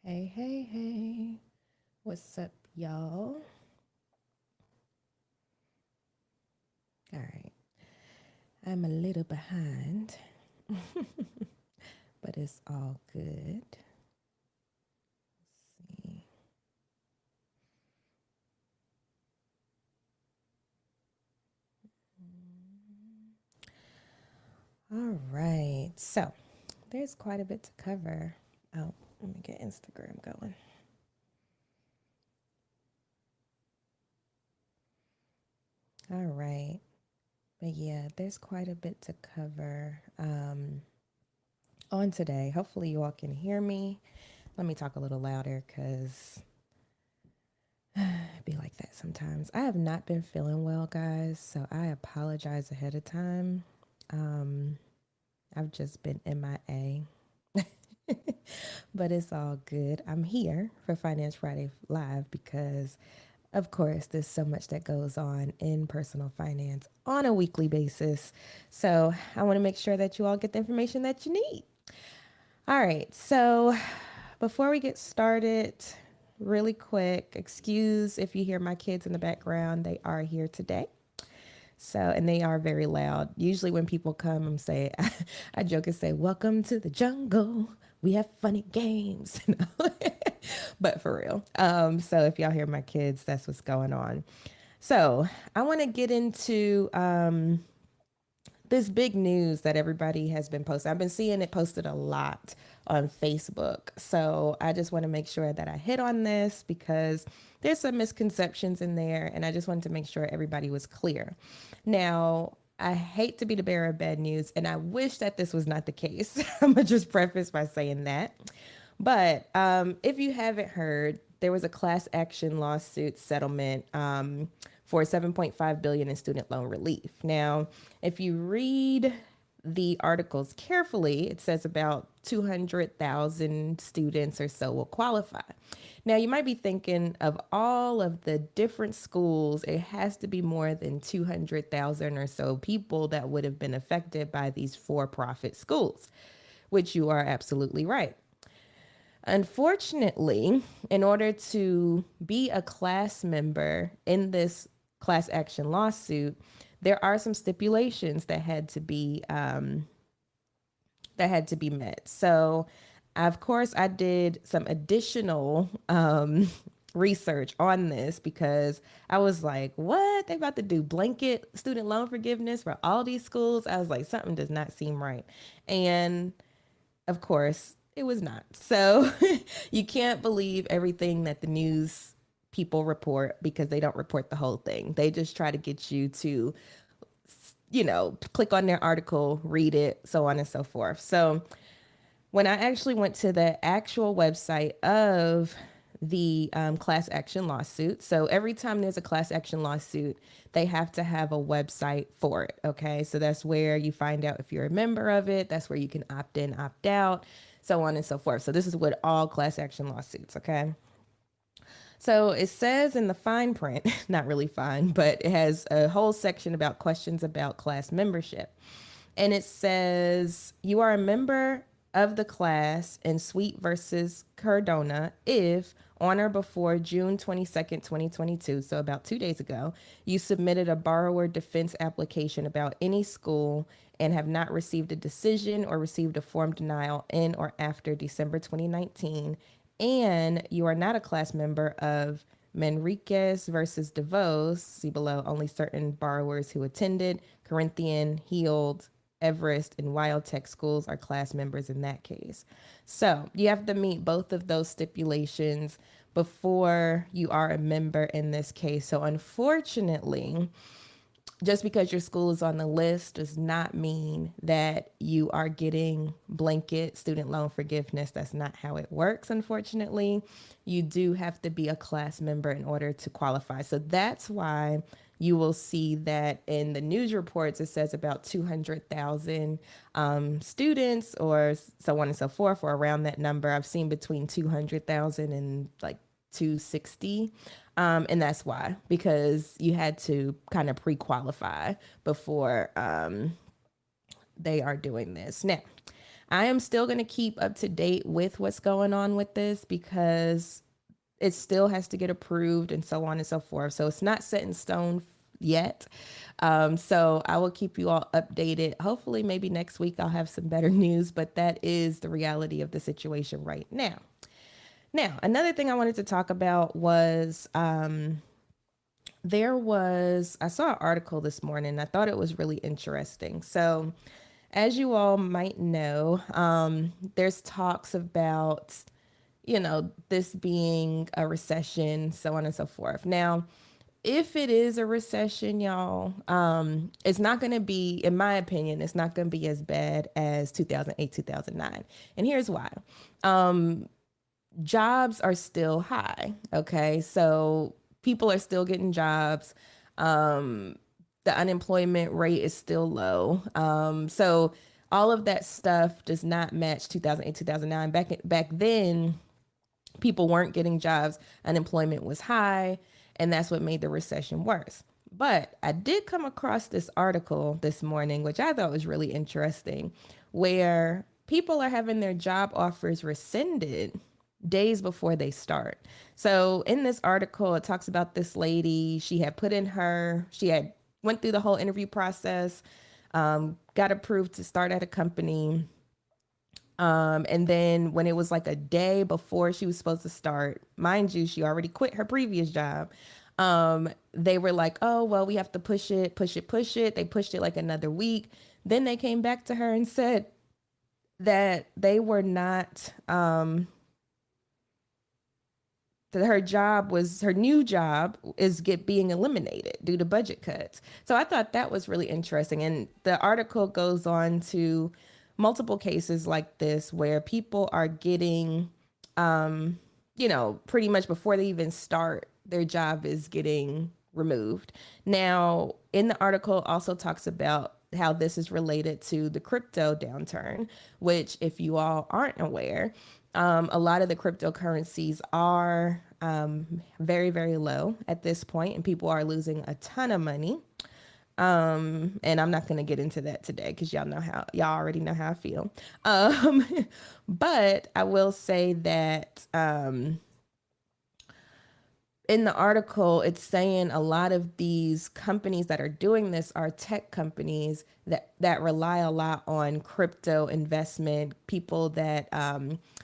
Hey, hey, hey. What's up, y'all? All right. I'm a little behind, but it's all good. Let's see. All right. So there's quite a bit to cover. Oh, let me get Instagram going. All right. But yeah, there's quite a bit to cover on today. Hopefully, you all can hear me. Let me talk a little louder because it'd be like that sometimes. I have not been feeling well, guys, so I apologize ahead of time. Um, I've just been MIA, but it's all good. I'm here for Finance Friday Live because, of course, there's so much that goes on in personal finance on a weekly basis. So I want to make sure that you all get the information that you need. All right, so before we get started, really quick, excuse if you hear my kids in the background. They are here today. So, and they are very loud. Usually, when people come, I'm say, I joke and say, "Welcome to the jungle. We have funny games." But for real. So if y'all hear my kids, that's what's going on. So I want to get into this big news that everybody has been posting. I've been seeing it posted a lot on Facebook. So I just want to make sure that I hit on this because there's some misconceptions in there. And I just wanted to make sure everybody was clear. Now, I hate to be the bearer of bad news, and I wish that this was not the case. I'm going to just preface by saying that. But if you haven't heard, there was a class action lawsuit settlement for 7.5 billion in student loan relief. Now, if you read the articles carefully, it says about 200,000 students or so will qualify. Now, you might be thinking of all of the different schools, it has to be more than 200,000 or so people that would have been affected by these for profit schools, which you are absolutely right. Unfortunately, in order to be a class member in this class action lawsuit, there are some stipulations that had to be met. So, of course, I did some additional research on this because I was like, what? They about to do blanket student loan forgiveness for all these schools? I was like, something does not seem right. And of course, it was not. So you can't believe everything that the news people report because they don't report the whole thing. They just try to get you to, click on their article, read it, so on and so forth. So when I actually went to the actual website of the class action lawsuit, so every time there's a class action lawsuit, they have to have a website for it. Okay. So that's where you find out if you're a member of it, that's where you can opt in, opt out, so on and so forth. So this is what all class action lawsuits. Okay. So it says in the fine print, not really fine, but it has a whole section about questions about class membership. And it says you are a member of the class in Sweet versus Cardona if on or before June 22nd, 2022, so about 2 days ago, you submitted a borrower defense application about any school and have not received a decision or received a form denial in or after December 2019, and you are not a class member of Manriquez versus DeVos, see below, only certain borrowers who attended Corinthian, Healed, Everest, and Wild Tech schools are class members in that case. So you have to meet both of those stipulations before you are a member in this case. So unfortunately, just because your school is on the list does not mean that you are getting blanket student loan forgiveness. That's not how it works, unfortunately. You do have to be a class member in order to qualify. So that's why you will see that in the news reports, it says about 200,000 students or so on and so forth, or around that number. I've seen between 200,000 and like 260. And that's why, because you had to kind of pre qualify before they are doing this. Now, I am still going to keep up to date with what's going on with this because it still has to get approved and so on and so forth. So it's not set in stone yet. So I will keep you all updated. Hopefully, maybe next week I'll have some better news, but that is the reality of the situation right now. Now, another thing I wanted to talk about was I saw an article this morning. I thought it was really interesting. So, as you all might know, there's talks about, this being a recession, so on and so forth. Now, if it is a recession, y'all, it's not going to be, in my opinion, it's not going to be as bad as 2008, 2009. And here's why. Jobs are still high. Okay. So people are still getting jobs. The unemployment rate is still low. So all of that stuff does not match 2008, 2009. Back then, people weren't getting jobs, unemployment was high, and that's what made the recession worse. But I did come across this article this morning, which I thought was really interesting, where people are having their job offers rescinded days before they start. So in this article, it talks about this lady. She had went through the whole interview process, got approved to start at a company. And then when it was like a day before she was supposed to start, mind you, she already quit her previous job. They were like, oh, well, we have to push it, push it, push it. They pushed it like another week. Then they came back to her and said that they were not, that her new job is being eliminated due to budget cuts. So I thought that was really interesting. And the article goes on to multiple cases like this where people are getting, pretty much before they even start, their job is getting removed. Now, in the article also talks about how this is related to the crypto downturn, which, if you all aren't aware, a lot of the cryptocurrencies are very, very low at this point, and people are losing a ton of money. And I'm not going to get into that today because y'all already know how I feel. But I will say that in the article, it's saying a lot of these companies that are doing this are tech companies that rely a lot on crypto investment, people that,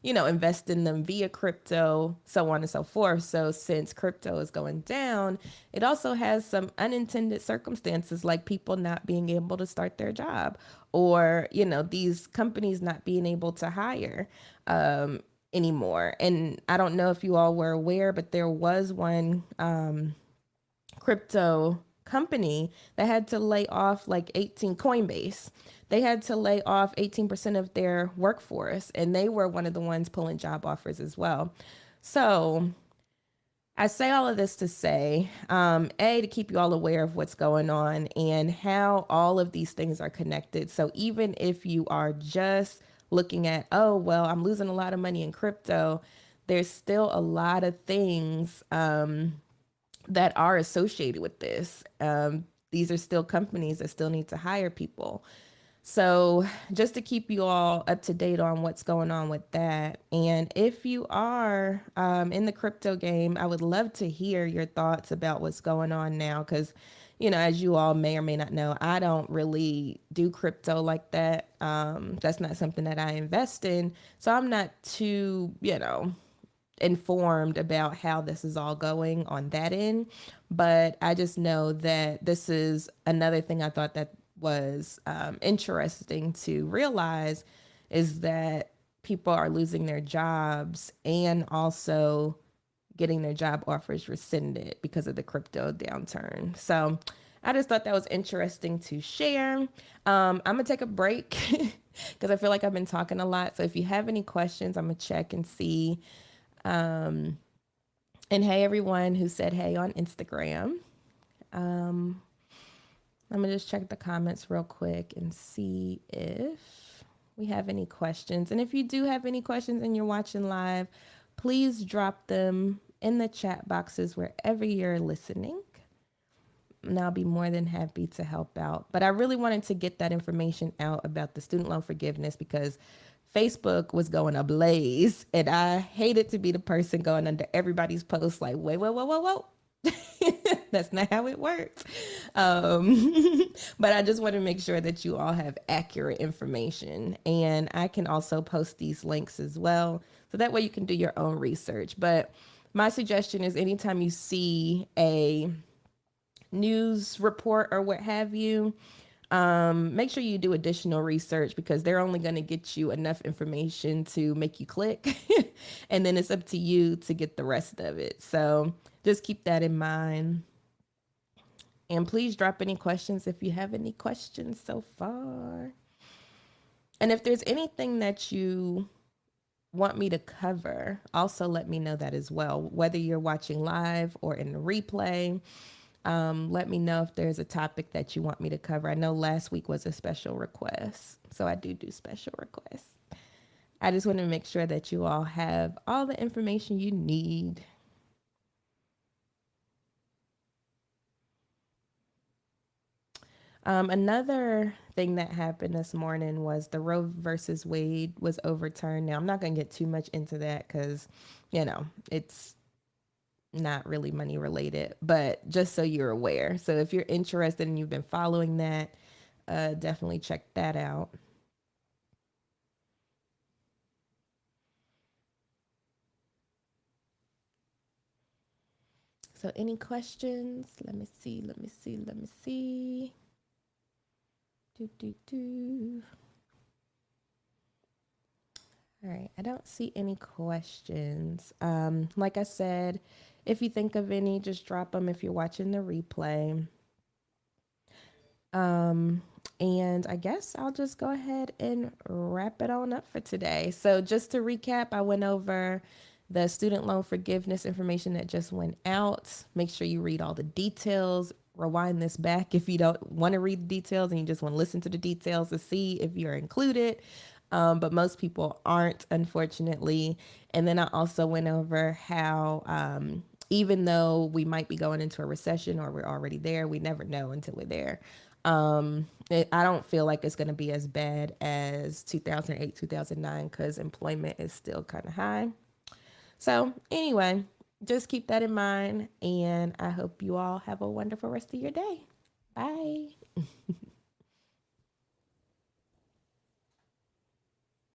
invest in them via crypto, so on and so forth. So since crypto is going down, it also has some unintended circumstances like people not being able to start their job or, these companies not being able to hire. Anymore. And I don't know if you all were aware, but there was one crypto company that had to lay off like 18 Coinbase. They had to lay off 18% of their workforce, and they were one of the ones pulling job offers as well. So I say all of this to say, to keep you all aware of what's going on and how all of these things are connected. So even if you are just looking at, oh, well, I'm losing a lot of money in crypto, there's still a lot of things that are associated with this. These are still companies that still need to hire people. So just to keep you all up to date on what's going on with that. And if you are in the crypto game, I would love to hear your thoughts about what's going on now. Because, as you all may or may not know, I don't really do crypto like that. That's not something that I invest in. So I'm not too, informed about how this is all going on that end. But I just know that this is another thing I thought that was interesting to realize is that people are losing their jobs and also getting their job offers rescinded because of the crypto downturn. So I just thought that was interesting to share. I'm gonna take a break because I feel like I've been talking a lot. So if you have any questions, I'm gonna check and see. And hey, everyone who said hey on Instagram. I'm gonna just check the comments real quick and see if we have any questions. And if you do have any questions and you're watching live, please drop them in the chat boxes wherever you're listening. And I'll be more than happy to help out. But I really wanted to get that information out about the student loan forgiveness because Facebook was going ablaze, and I hated to be the person going under everybody's post like, wait, whoa, whoa, whoa, whoa. That's not how it works. But I just want to make sure that you all have accurate information. And I can also post these links as well. So that way you can do your own research. But my suggestion is anytime you see a news report or what have you, make sure you do additional research because they're only going to get you enough information to make you click. And then it's up to you to get the rest of it. So just keep that in mind. And please drop any questions if you have any questions so far. And if there's anything that you want me to cover, also let me know that as well. Whether you're watching live or in the replay, let me know if there's a topic that you want me to cover. I know last week was a special request, so I do special requests. I just want to make sure that you all have all the information you need. Another thing that happened this morning was the Roe versus Wade was overturned. Now, I'm not going to get too much into that because, it's not really money related, but just so you're aware. So if you're interested and you've been following that, definitely check that out. So any questions? Let me see. Do. All right, I don't see any questions. Like I said, if you think of any, just drop them if you're watching the replay. And I guess I'll just go ahead and wrap it on up for today. So just to recap, I went over the student loan forgiveness information that just went out. Make sure you read all the details. Rewind this back if you don't want to read the details and you just want to listen to the details to see if you're included. But most people aren't, unfortunately. And then I also went over how even though we might be going into a recession or we're already there, we never know until we're there. I don't feel like it's going to be as bad as 2008, 2009 because employment is still kind of high. So, anyway, just keep that in mind. And I hope you all have a wonderful rest of your day. Bye.